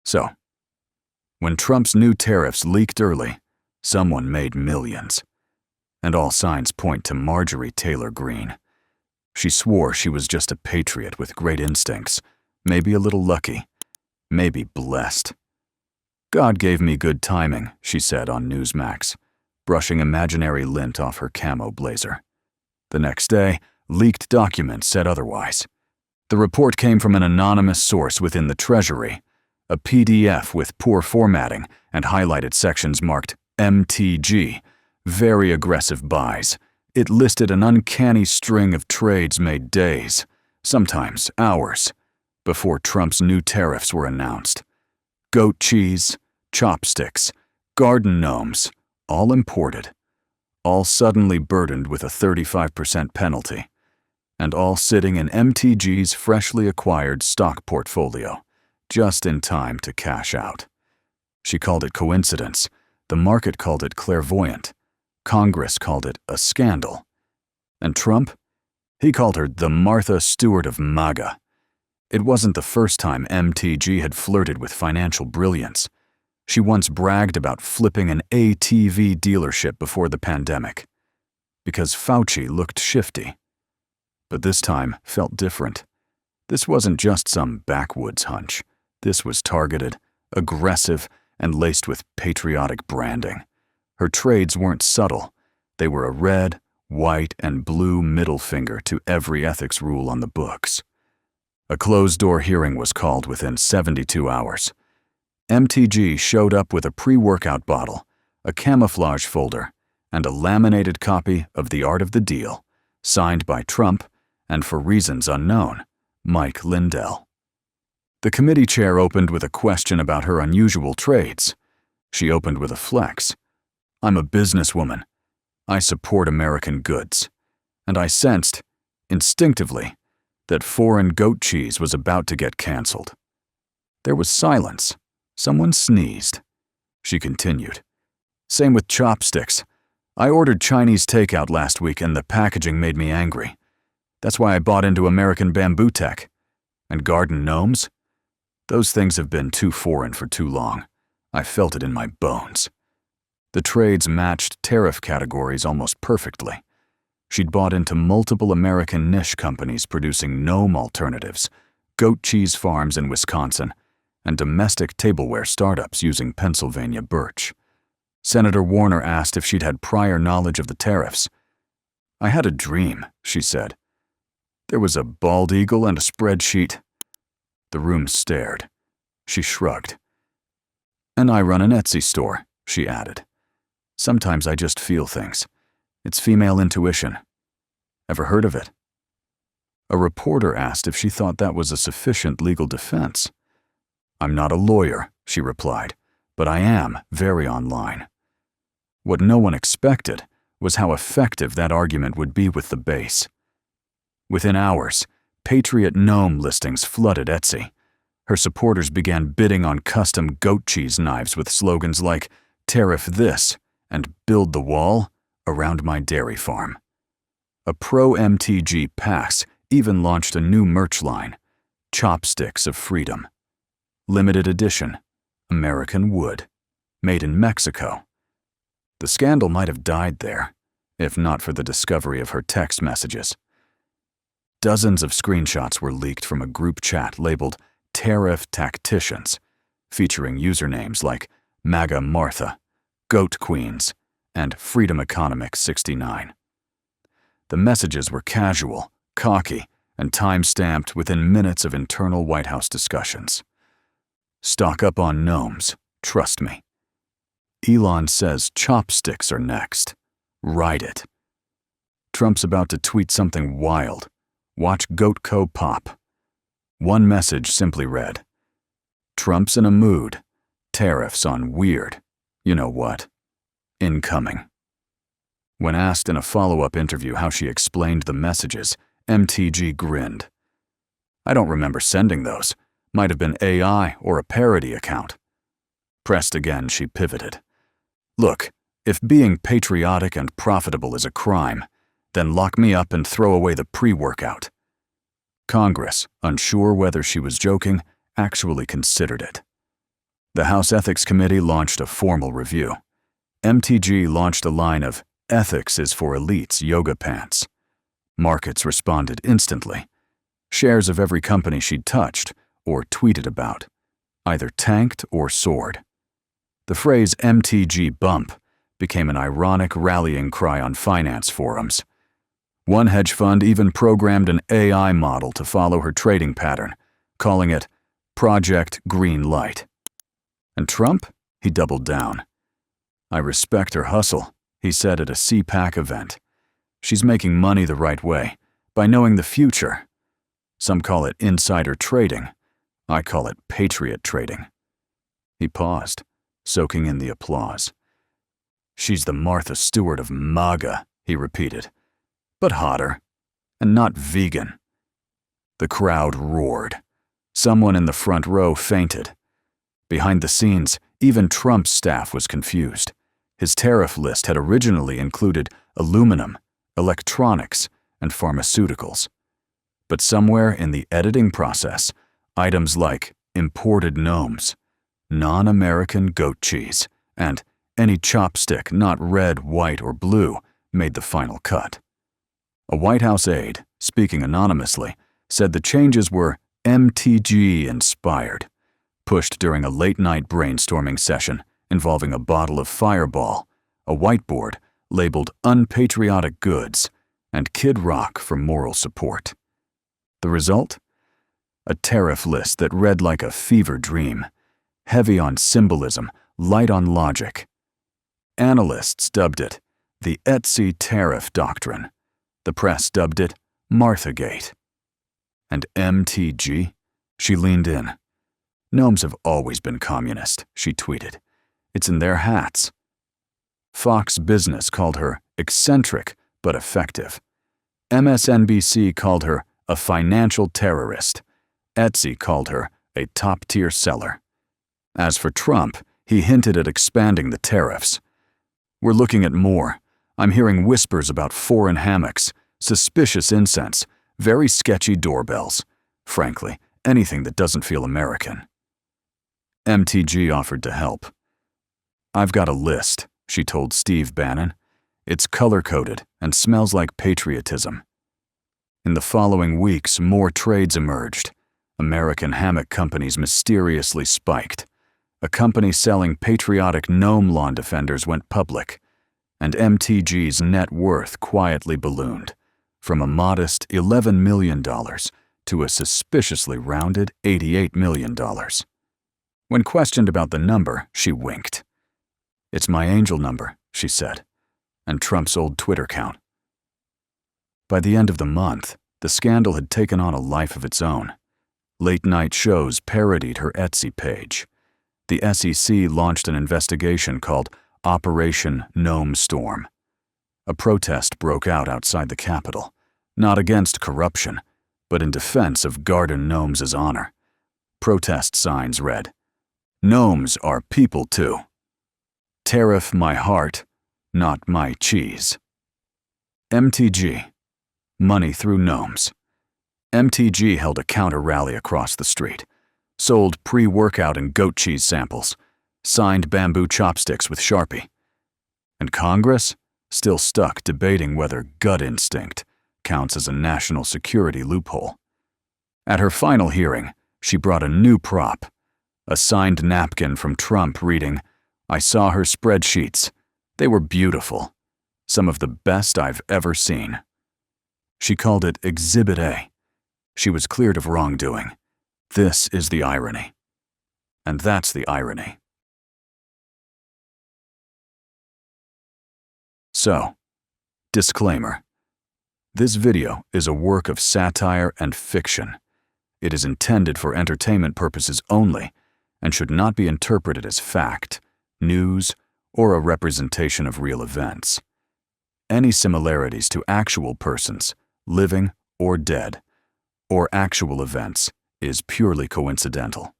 So, when Trump's new tariffs leaked early, someone made millions. And all signs point to Marjorie Taylor Greene. She swore she was just a patriot with great instincts, maybe a little lucky, maybe blessed. "God gave me good timing," she said on Newsmax, brushing imaginary lint off her camo blazer. The next day, leaked documents said otherwise. The report came from an anonymous source within the Treasury, a PDF with poor formatting and highlighted sections marked MTG, very aggressive buys. It listed an uncanny string of trades made days, sometimes hours, before Trump's new tariffs were announced. Goat cheese, chopsticks, garden gnomes, all imported, all suddenly burdened with a 35% penalty, and all sitting in MTG's freshly acquired stock portfolio, just in time to cash out. She called it coincidence. The market called it clairvoyant. Congress called it a scandal. And Trump? He called her the Martha Stewart of MAGA. It wasn't the first time MTG had flirted with financial brilliance. She once bragged about flipping an ATV dealership before the pandemic, because Fauci looked shifty. But this time felt different. This wasn't just some backwoods hunch. This was targeted, aggressive, and laced with patriotic branding. Her trades weren't subtle. They were a red, white, and blue middle finger to every ethics rule on the books. A closed-door hearing was called within 72 hours. MTG showed up with a pre-workout bottle, a camouflage folder, and a laminated copy of The Art of the Deal, signed by Trump and, for reasons unknown, Mike Lindell. The committee chair opened with a question about her unusual trades. She opened with a flex. "I'm a businesswoman. I support American goods." And I sensed, instinctively, that foreign goat cheese was about to get canceled. There was silence. Someone sneezed. She continued. "Same with chopsticks. I ordered Chinese takeout last week and the packaging made me angry. That's why I bought into American bamboo tech. And garden gnomes? Those things have been too foreign for too long. I felt it in my bones." The trades matched tariff categories almost perfectly. She'd bought into multiple American niche companies producing gnome alternatives, goat cheese farms in Wisconsin, and domestic tableware startups using Pennsylvania birch. Senator Warner asked if she'd had prior knowledge of the tariffs. "I had a dream," she said. "There was a bald eagle and a spreadsheet." The room stared. She shrugged. "And I run an Etsy store," she added. "Sometimes I just feel things. It's female intuition. Ever heard of it?" A reporter asked if she thought that was a sufficient legal defense. "I'm not a lawyer," she replied, "but I am very online." What no one expected was how effective that argument would be with the base. Within hours, Patriot Gnome listings flooded Etsy. Her supporters began bidding on custom goat cheese knives with slogans like "Tariff this" and "Build the wall" around my dairy farm. A pro-MTG PAX even launched a new merch line, Chopsticks of Freedom. Limited edition, American wood, made in Mexico. The scandal might have died there, if not for the discovery of her text messages. Dozens of screenshots were leaked from a group chat labeled Tariff Tacticians, featuring usernames like MAGA Martha, Goat Queens, and Freedom Economics 69. The messages were casual, cocky, and time-stamped within minutes of internal White House discussions. "Stock up on gnomes, trust me. Elon says chopsticks are next. Ride it. Trump's about to tweet something wild. Watch GoatCo pop." One message simply read, "Trump's in a mood. Tariffs on weird. You know what? Incoming." When asked in a follow-up interview how she explained the messages, MTG grinned. "I don't remember sending those. Might have been AI or a parody account." Pressed again, she pivoted. "Look, if being patriotic and profitable is a crime, then lock me up and throw away the pre-workout." Congress, unsure whether she was joking, actually considered it. The House Ethics Committee launched a formal review. MTG launched a line of "Ethics is for elites" yoga pants. Markets responded instantly. Shares of every company she'd touched or tweeted about either tanked or soared. The phrase MTG bump became an ironic rallying cry on finance forums. One hedge fund even programmed an AI model to follow her trading pattern, calling it Project Green Light. And Trump? He doubled down. "I respect her hustle," he said at a CPAC event. "She's making money the right way, by knowing the future. Some call it insider trading. I call it patriot trading." He paused, soaking in the applause. "She's the Martha Stewart of MAGA," he repeated, "but hotter, and not vegan." The crowd roared. Someone in the front row fainted. Behind the scenes, even Trump's staff was confused. His tariff list had originally included aluminum, electronics, and pharmaceuticals. But somewhere in the editing process, items like imported gnomes, non-American goat cheese, and any chopstick not red, white, or blue made the final cut. A White House aide, speaking anonymously, said the changes were MTG-inspired, pushed during a late-night brainstorming session involving a bottle of Fireball, a whiteboard labeled Unpatriotic Goods, and Kid Rock for moral support. The result? A tariff list that read like a fever dream, heavy on symbolism, light on logic. Analysts dubbed it the Etsy tariff doctrine. The press dubbed it Marthagate. And MTG? She leaned in. "Gnomes have always been communist," she tweeted. "It's in their hats." Fox Business called her eccentric but effective. MSNBC called her a financial terrorist. Etsy called her a top-tier seller. As for Trump, he hinted at expanding the tariffs. "We're looking at more. I'm hearing whispers about foreign hammocks, suspicious incense, very sketchy doorbells. Frankly, anything that doesn't feel American." MTG offered to help. "I've got a list," she told Steve Bannon. "It's color-coded and smells like patriotism." In the following weeks, more trades emerged. American hammock companies mysteriously spiked. A company selling patriotic gnome lawn defenders went public, and MTG's net worth quietly ballooned, from a modest $11 million to a suspiciously rounded $88 million. When questioned about the number, she winked. "It's my angel number," she said, and Trump's old Twitter count. By the end of the month, the scandal had taken on a life of its own. Late-night shows parodied her Etsy page. The SEC launched an investigation called Operation Gnome Storm. A protest broke out outside the Capitol, not against corruption, but in defense of Garden Gnomes' honor. Protest signs read, "Gnomes are people too. Tariff my heart, not my cheese." MTG. Money through gnomes. MTG held a counter-rally across the street, sold pre-workout and goat cheese samples, signed bamboo chopsticks with Sharpie. And Congress? Still stuck debating whether gut instinct counts as a national security loophole. At her final hearing, she brought a new prop, a signed napkin from Trump reading, "I saw her spreadsheets. They were beautiful. Some of the best I've ever seen." She called it Exhibit A. She was cleared of wrongdoing. This is the irony. And that's the irony. So, disclaimer. This video is a work of satire and fiction. It is intended for entertainment purposes only and should not be interpreted as fact, news, or a representation of real events. Any similarities to actual persons, living or dead, or actual events, is purely coincidental.